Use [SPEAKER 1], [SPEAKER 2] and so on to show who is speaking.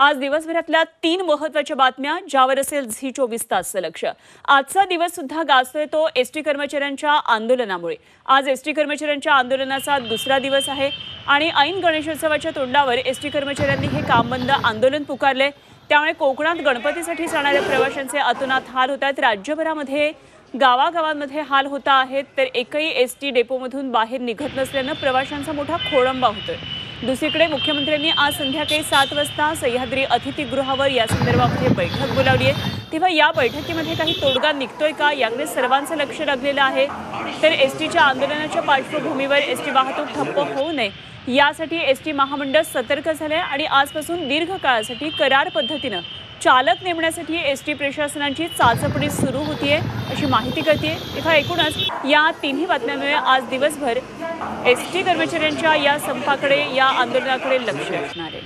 [SPEAKER 1] आज दिवसभरातल्या 3 महत्त्वाच्या बातम्या ज्यावर असेल झी 24 तासचं लक्ष। आजचा दिवस सुद्धा गाजतोय तो एसटी कर्मचाऱ्यांच्या आंदोलनामुळे। आज एसटी कर्मचाऱ्यांच्या आंदोलनाचा दुसरा दिवस आहे आणि ऐन गणेशोत्सवाच्या तोंडावर एसटी कर्मचाऱ्यांनी हे काम बंद आंदोलन पुकारले। त्यामुळे कोकणात गणपतीसाठी जाणाऱ्या प्रवाशांचे अतोनात हाल होत आहेत। राज्यभरामध्ये गावागावांमध्ये हाल होत आहेत, तर एकही एसटी डेपोमधून बाहेर निघत नसल्याने प्रवाशांचा मोठा खोळंबा होतोय। दुसरीकडे मुख्यमंत्र्यांनी आज संध्याकाळी 7 वाजता सह्याद्री अतिथीगृहावर या संदर्भामध्ये बैठक बोलावली आहे। तेव्हा या बैठकीमध्ये काही तोडगा निघतोय का याकडे सर्वांचं लक्ष लागलेलं आहे। तर एसटीच्या आंदोलनाच्या पार्श्वभूमीवर एसटी वाहतूक ठप्प होऊ नये यासाठी एसटी महामंडळ सतर्क झाले आणि आजपासून दीर्घ काळासाठी करार पद्धतीने चालक नेमण्यासाठी एसटी प्रशासनाची चाचपणी सुरू होतीये अशी माहिती कळते। तेव्हा एकूणच या तिन्ही बातम्यांमुळे आज दिवसभर एसटी कर्मचाऱ्यांच्या या संपाकडे या आंदोलनाकडे लक्ष असणार आहे।